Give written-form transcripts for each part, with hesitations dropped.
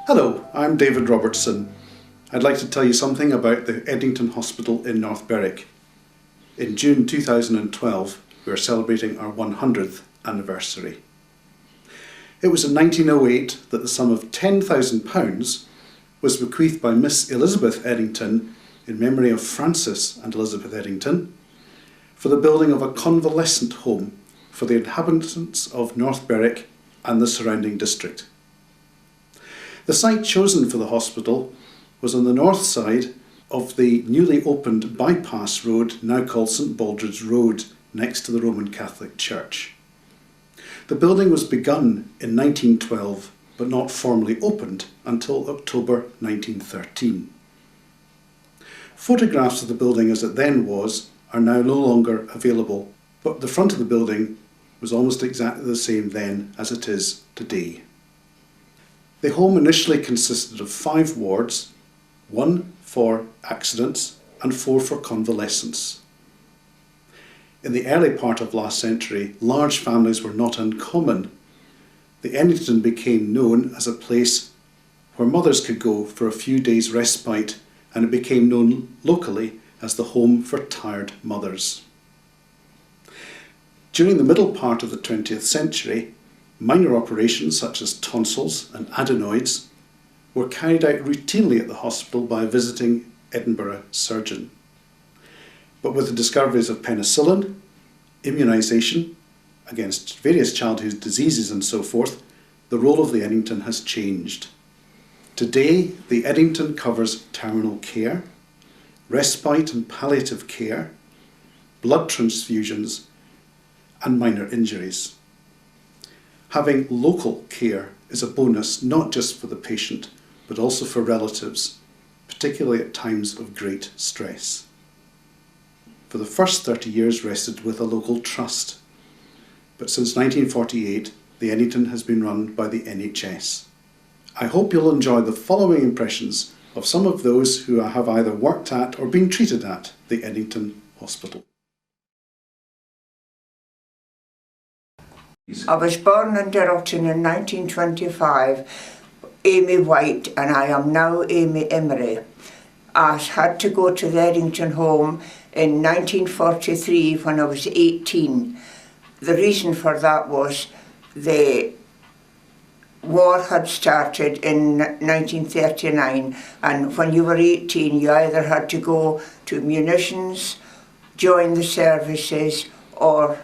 Hello, I'm David Robertson. I'd like to tell you something about the Edington Hospital in North Berwick. In June 2012, we are celebrating our 100th anniversary. It was in 1908 that the sum of £10,000 was bequeathed by Miss Elizabeth Edington in memory of Francis and Elizabeth Edington for the building of a convalescent home for the inhabitants of North Berwick and the surrounding district. The site chosen for the hospital was on the north side of the newly opened bypass road, now called St Baldred's Road, next to the Roman Catholic Church. The building was begun in 1912, but not formally opened until October 1913. Photographs of the building as it then was are now no longer available, but the front of the building was almost exactly the same then as it is today. The home initially consisted of 5 wards, 1 for accidents and 4 for convalescents. In the early part of last century, large families were not uncommon. The Edington became known as a place where mothers could go for a few days' respite, and it became known locally as the home for tired mothers. During the middle part of the 20th century, minor operations such as tonsils and adenoids were carried out routinely at the hospital by a visiting Edinburgh surgeon. But with the discoveries of penicillin, immunisation against various childhood diseases and so forth, the role of the Edington has changed. Today, the Edington covers terminal care, respite and palliative care, blood transfusions and minor injuries. Having local care is a bonus not just for the patient, but also for relatives, particularly at times of great stress. For the first 30 years rested with a local trust, but since 1948 the Edington has been run by the NHS. I hope you'll enjoy the following impressions of some of those who have either worked at or been treated at the Edington Hospital. I was born in Edington in 1925, Amy White, and I am now Amy Emery. I had to go to the Edington home in 1943 when I was 18. The reason for that was the war had started in 1939, and when you were 18 you either had to go to munitions, join the services, or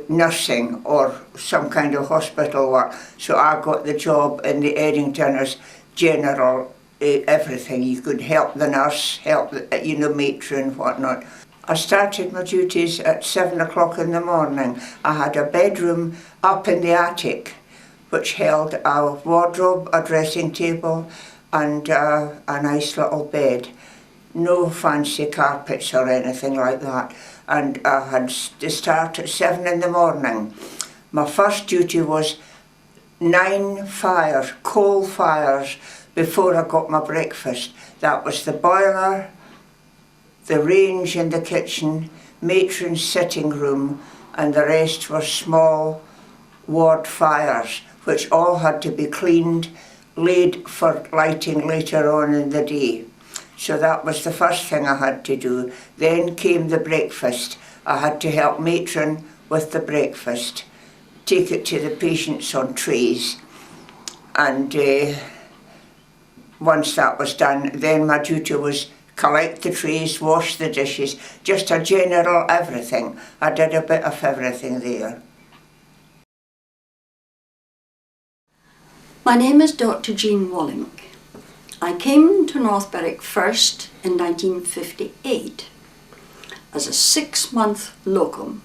nursing or some kind of hospital work. So I got the job in the Edington as general everything. You could help the nurse, help the matron, whatnot. I started my duties at 7 o'clock in the morning. I had a bedroom up in the attic which held a wardrobe, a dressing table and a nice little bed. No fancy carpets or anything like that. And I had to start at 7 in the morning. My first duty was 9 fires, coal fires, before I got my breakfast. That was the boiler, the range in the kitchen, matron's sitting room, and the rest were small ward fires, which all had to be cleaned, laid for lighting later on in the day. So that was the first thing I had to do. Then came the breakfast. I had to help matron with the breakfast, take it to the patients on trays, and once that was done, then my duty was collect the trays, wash the dishes, just a general everything. I did a bit of everything there. My name is Dr. Jean Wallink. I came to North Berwick first in 1958 as a 6-month locum,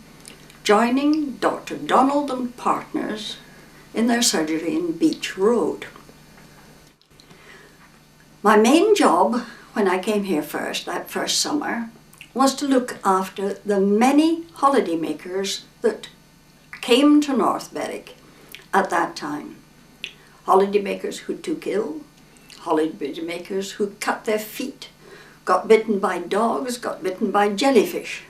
joining Dr. Donald and Partners in their surgery in Beach Road. My main job when I came here that first summer, was to look after the many holidaymakers that came to North Berwick at that time. Holidaymakers who took ill, holidaymakers who cut their feet, got bitten by dogs, got bitten by jellyfish.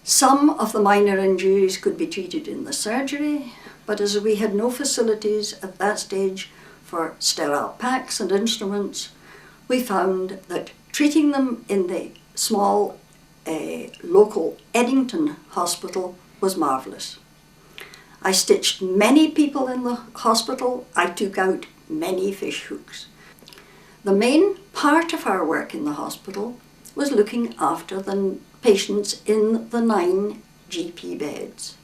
Some of the minor injuries could be treated in the surgery, but as we had no facilities at that stage for sterile packs and instruments, we found that treating them in the small local Edington Hospital was marvellous. I stitched many people in the hospital. I took out many fish hooks. The main part of our work in the hospital was looking after the patients in the 9 GP beds.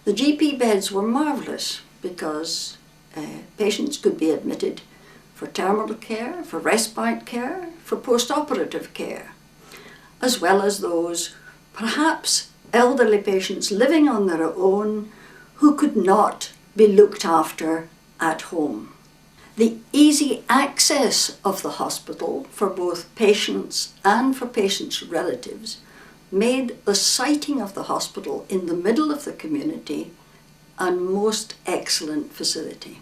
The GP beds were marvellous because patients could be admitted for terminal care, for respite care, for post-operative care, as well as those perhaps elderly patients living on their own who could not be looked after at home. The easy access of the hospital for both patients and for patients' relatives made the siting of the hospital in the middle of the community a most excellent facility.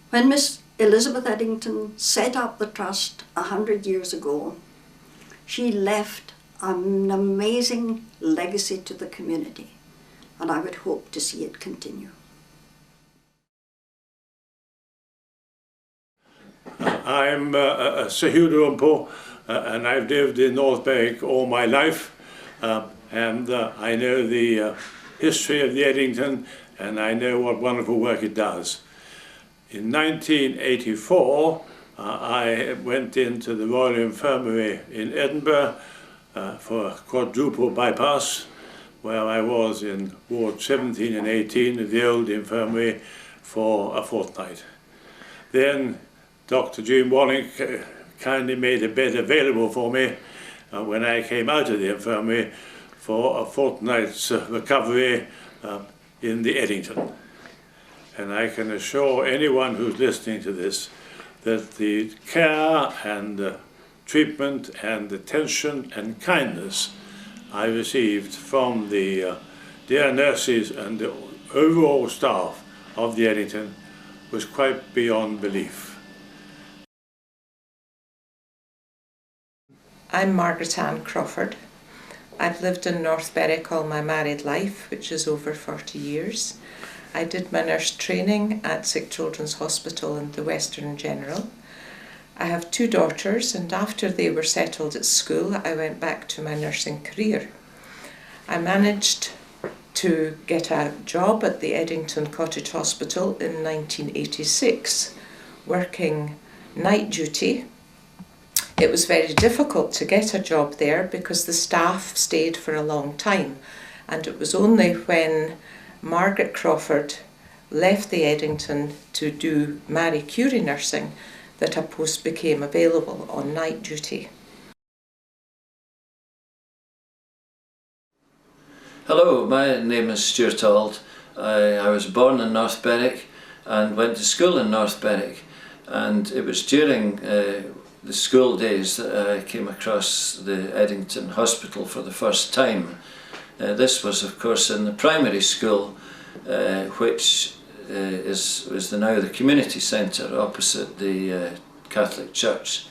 When Miss Elizabeth Edington set up the trust 100 years ago, she left an amazing legacy to the community, and I would hope to see it continue. I'm Sir Hugh Rumpo, and I've lived in North Berwick all my life, and I know the history of the Edington, and I know what wonderful work it does. In 1984, I went into the Royal Infirmary in Edinburgh for a quadruple bypass, where I was in Ward 17 and 18 of the old infirmary for a fortnight. Then Dr. Jean Walling kindly made a bed available for me when I came out of the infirmary for a fortnight's recovery in the Edington. And I can assure anyone who's listening to this that the care and treatment and attention and kindness I received from the dear nurses and the overall staff of the Edington was quite beyond belief. I'm Margaret Ann Crawford. I've lived in North Berwick all my married life, which is over 40 years. I did my nurse training at Sick Children's Hospital and the Western General. I have 2 daughters, and after they were settled at school, I went back to my nursing career. I managed to get a job at the Edington Cottage Hospital in 1986, working night duty. It was very difficult to get a job there because the staff stayed for a long time, and it was only when Margaret Crawford left the Edington to do Marie Curie nursing that a post became available on night duty. Hello, my name is Stuart Auld. I was born in North Berwick and went to school in North Berwick, and it was during the school days that I came across the Edington Hospital for the first time. This was of course in the primary school, which is now the community centre opposite the Catholic Church.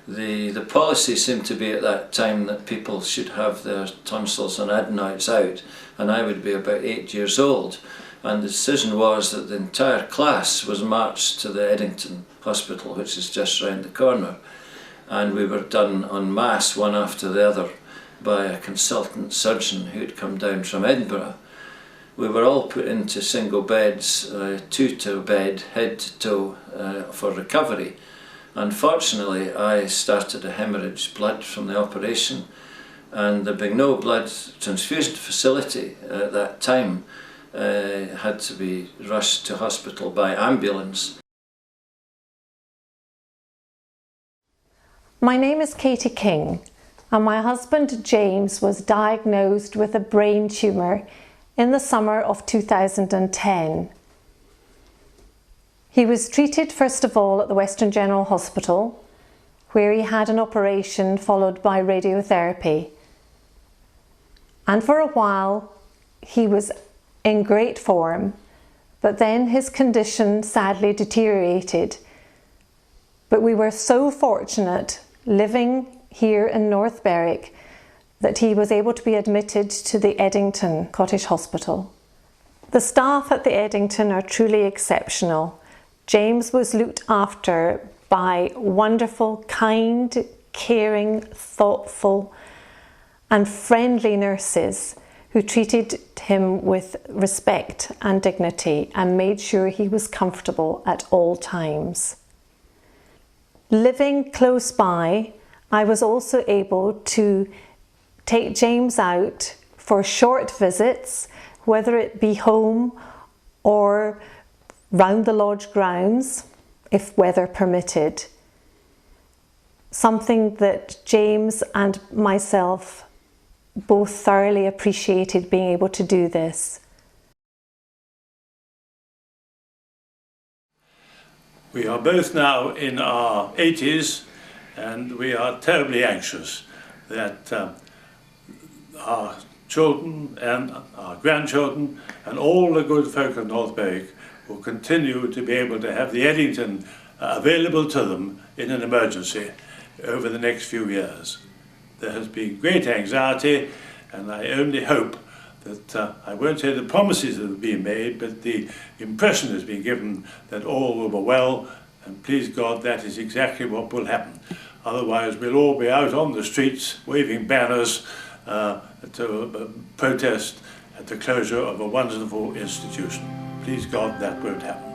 The policy seemed to be at that time that people should have their tonsils and adenoids out, and I would be about 8 years old, and the decision was that the entire class was marched to the Edington Hospital, which is just round the corner, and we were done en masse, one after the other, by a consultant surgeon who had come down from Edinburgh. We were all put into single beds, 2 to a bed, head to toe, for recovery. Unfortunately, I started to hemorrhage blood from the operation, and there being no blood transfusion facility at that time, had to be rushed to hospital by ambulance. My name is Katie King, and my husband James was diagnosed with a brain tumour in the summer of 2010. He was treated first of all at the Western General Hospital, where he had an operation followed by radiotherapy. And for a while he was in great form, but then his condition sadly deteriorated. But we were so fortunate living here in North Berwick that he was able to be admitted to the Edington Cottage Hospital. The staff at the Edington are truly exceptional. James was looked after by wonderful, kind, caring, thoughtful and friendly nurses who treated him with respect and dignity and made sure he was comfortable at all times. Living close by, I was also able to take James out for short visits, whether it be home or round the lodge grounds, if weather permitted. Something that James and myself both thoroughly appreciated, being able to do this. We are both now in our 80s and we are terribly anxious that our children and our grandchildren and all the good folk of North Berwick will continue to be able to have the Edington available to them in an emergency over the next few years. There has been great anxiety, and I only hope that, I won't say the promises that have been made, but the impression has been given that all will be well, and please God, that is exactly what will happen. Otherwise, we'll all be out on the streets waving banners to protest at the closure of a wonderful institution. Please God, that won't happen.